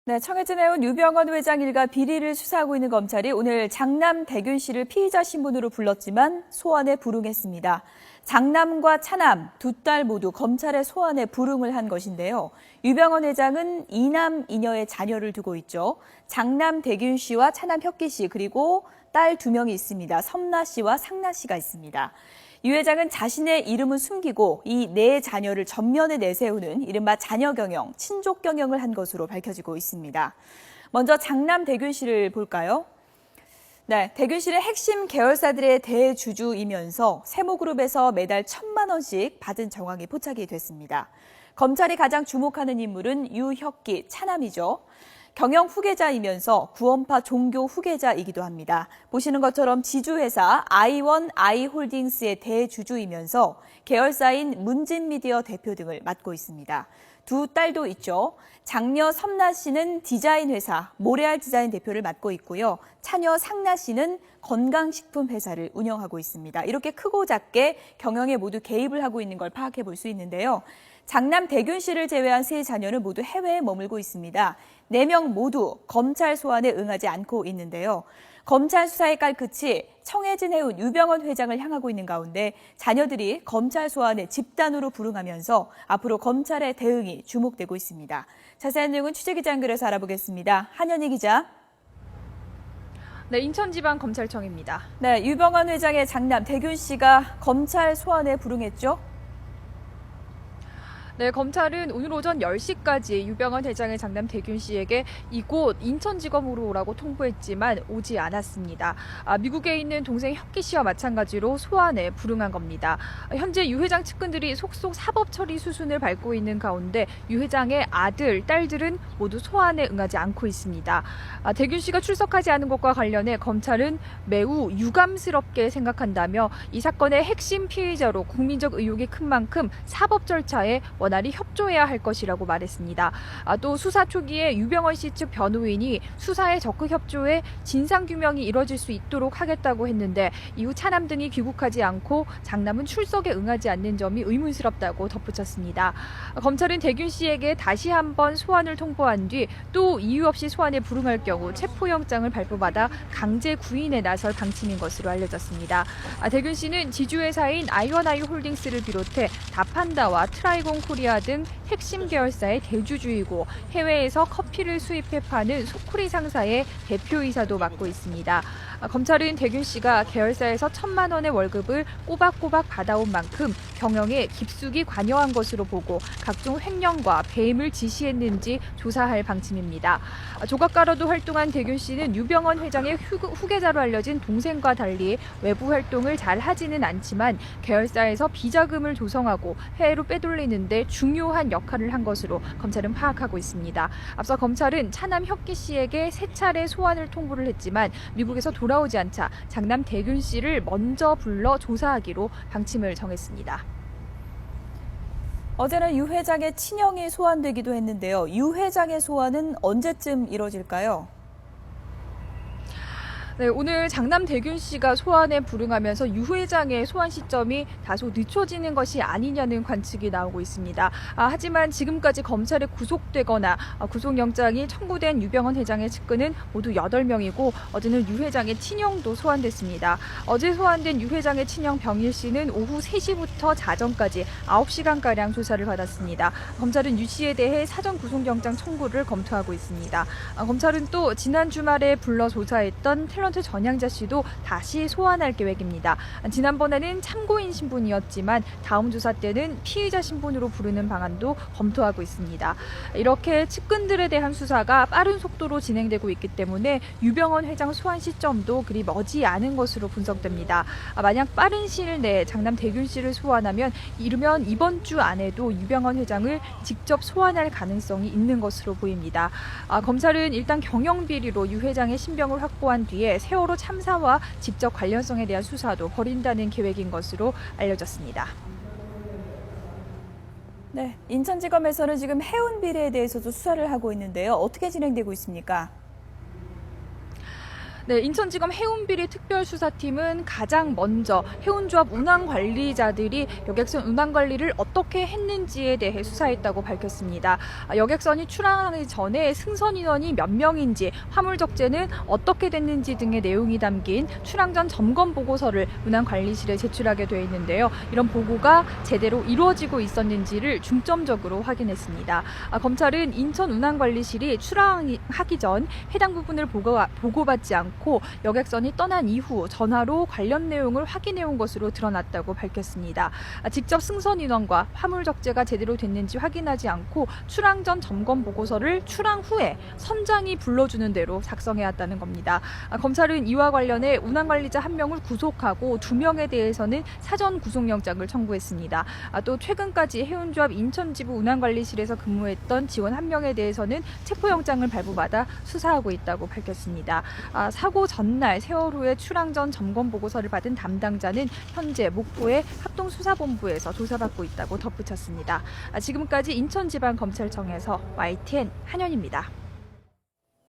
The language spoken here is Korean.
네, 청해진 해운 유병헌 회장 일가 비리를 수사하고 있는 검찰이 오늘 장남 대균 씨를 피의자 신분으로 불렀지만 소환에 불응했습니다. 장남과 차남 두 딸 모두 검찰의 소환에 불응을 한 것인데요. 유병헌 회장은 이남 이녀의 자녀를 두고 있죠. 장남 대균 씨와 차남 혁기 씨 그리고 딸 2명이 있습니다. 섬나 씨와 상나 씨가 있습니다. 유 회장은 자신의 이름은 숨기고 이 네 자녀를 전면에 내세우는 이른바 자녀 경영, 친족 경영을 한 것으로 밝혀지고 있습니다. 먼저 장남 대균 씨를 볼까요? 네, 대균 씨는 핵심 계열사들의 대주주이면서 세모그룹에서 매달 1,000만 원씩 받은 정황이 포착이 됐습니다. 검찰이 가장 주목하는 인물은 유혁기 차남이죠. 경영 후계자이면서 구원파 종교 후계자이기도 합니다. 보시는 것처럼 지주회사 아이원 아이홀딩스의 대주주이면서 계열사인 문진미디어 대표 등을 맡고 있습니다. 두 딸도 있죠. 장녀 섬나 씨는 디자인 회사 모래알 디자인 대표를 맡고 있고요. 차녀 상나 씨는 건강식품 회사를 운영하고 있습니다. 이렇게 크고 작게 경영에 모두 개입을 하고 있는 걸 파악해 볼 수 있는데요. 장남 대균 씨를 제외한 세 자녀는 모두 해외에 머물고 있습니다. 4명 모두 검찰 소환에 응하지 않고 있는데요. 검찰 수사의 깔끝이 청해진 해운 유병헌 회장을 향하고 있는 가운데 자녀들이 검찰 소환에 집단으로 불응하면서 앞으로 검찰의 대응이 주목되고 있습니다. 자세한 내용은 취재기자 연결해서 알아보겠습니다. 한현희 기자. 네, 인천지방검찰청입니다. 네, 유병헌 회장의 장남 대균 씨가 검찰 소환에 불응했죠? 네, 검찰은 오늘 오전 10시까지 유병헌 회장의 장남 대균 씨에게 이곳 인천지검으로 오라고 통보했지만 오지 않았습니다. 미국에 있는 동생 혁기 씨와 마찬가지로 소환에 불응한 겁니다. 현재 유 회장 측근들이 속속 사법 처리 수순을 밟고 있는 가운데 유 회장의 아들, 딸들은 모두 소환에 응하지 않고 있습니다. 대균 씨가 출석하지 않은 것과 관련해 검찰은 매우 유감스럽게 생각한다며 이 사건의 핵심 피의자로 국민적 의혹이 큰 만큼 사법 절차에 원활히 협조해야 할 것이라고 말했습니다. 또 수사 초기에 유병헌 씨 측 변호인이 수사에 적극 협조해 진상규명이 이뤄질 수 있도록 하겠다고 했는데 이후 차남 등이 귀국하지 않고 장남은 출석에 응하지 않는 점이 의문스럽다고 덧붙였습니다. 검찰은 대균 씨에게 다시 한번 소환을 통보한 뒤 또 이유 없이 소환에 불응할 경우 체포영장을 발부받아 강제 구인에 나설 방침인 것으로 알려졌습니다. 대균 씨는 지주회사인 아이원아이홀딩스를 비롯해 다판다와 트라이공 코리아 등 핵심 계열사의 대주주이고 해외에서 커피를 수입해 파는 소쿠리 상사의 대표이사도 맡고 있습니다. 검찰은 대균 씨가 계열사에서 1,000만 원의 월급을 꼬박꼬박 받아온 만큼 경영에 깊숙이 관여한 것으로 보고 각종 횡령과 배임을 지시했는지 조사할 방침입니다. 조각가로도 활동한 대균 씨는 유병헌 회장의 후계자로 알려진 동생과 달리 외부 활동을 잘 하지는 않지만 계열사에서 비자금을 조성하고 해외로 빼돌리는데 중요한 역할을 한 것으로 검찰은 파악하고 있습니다. 앞서 검찰은 차남 혁기 씨에게 3차례 소환을 통보를 했지만 미국에서 돌아오지 않자 장남 대균 씨를 먼저 불러 조사하기로 방침을 정했습니다. 어제는 유 회장의 친형이 소환되기도 했는데요. 유 회장의 소환은 언제쯤 이뤄질까요? 네, 오늘 장남 대균 씨가 소환에 불응하면서 유 회장의 소환 시점이 다소 늦춰지는 것이 아니냐는 관측이 나오고 있습니다. 하지만 지금까지 검찰에 구속되거나 구속영장이 청구된 유병헌 회장의 측근은 모두 8명이고 어제는 유 회장의 친형도 소환됐습니다. 어제 소환된 유 회장의 친형 병일 씨는 오후 3시부터 자정까지 9시간가량 조사를 받았습니다. 검찰은 유 씨에 대해 사전 구속영장 청구를 검토하고 있습니다. 검찰은 또 지난 주말에 불러 조사했던 탤런트 전향자 씨도 다시 소환할 계획입니다. 지난번에는 참고인 신분이었지만 다음 조사 때는 피의자 신분으로 부르는 방안도 검토하고 있습니다. 이렇게 측근들에 대한 수사가 빠른 속도로 진행되고 있기 때문에 유병헌 회장 소환 시점도 그리 머지 않은 것으로 분석됩니다. 만약 빠른 시일 내에 장남 대균 씨를 소환하면 이르면 이번 주 안에도 유병헌 회장을 직접 소환할 가능성이 있는 것으로 보입니다. 검찰은 일단 경영비리로 유 회장의 신병을 확보한 뒤에 세월호 참사와 직접 관련성에 대한 수사도 벌인다는 계획인 것으로 알려졌습니다. 네, 인천지검에서는 지금 해운 비리에 대해서도 수사를 하고 있는데요. 어떻게 진행되고 있습니까? 네, 인천지검 해운비리 특별수사팀은 가장 먼저 해운조합 운항관리자들이 여객선 운항관리를 어떻게 했는지에 대해 수사했다고 밝혔습니다. 여객선이 출항하기 전에 승선 인원이 몇 명인지, 화물 적재는 어떻게 됐는지 등의 내용이 담긴 출항 전 점검 보고서를 운항관리실에 제출하게 돼 있는데요. 이런 보고가 제대로 이루어지고 있었는지를 중점적으로 확인했습니다. 검찰은 인천 운항관리실이 출항하기 전 해당 부분을 보고받지 않고 여객선이 떠난 이후 전화로 관련 내용을 확인해온 것으로 드러났다고 밝혔습니다. 직접 승선 인원과 화물 적재가 제대로 됐는지 확인하지 않고 출항 전 점검 보고서를 출항 후에 선장이 불러주는 대로 작성해왔다는 겁니다. 검찰은 이와 관련해 운항관리자 1명을 구속하고 2명에 대해서는 사전 구속영장을 청구했습니다. 또 최근까지 해운조합 인천지부 운항관리실에서 근무했던 직원 1명에 대해서는 체포영장을 발부받아 수사하고 있다고 밝혔습니다. 사고 전날 세월호의 출항 전 점검 보고서를 받은 담당자는 현재 목포의 합동수사본부에서 조사받고 있다고 덧붙였습니다. 지금까지 인천지방검찰청에서 YTN 한현입니다.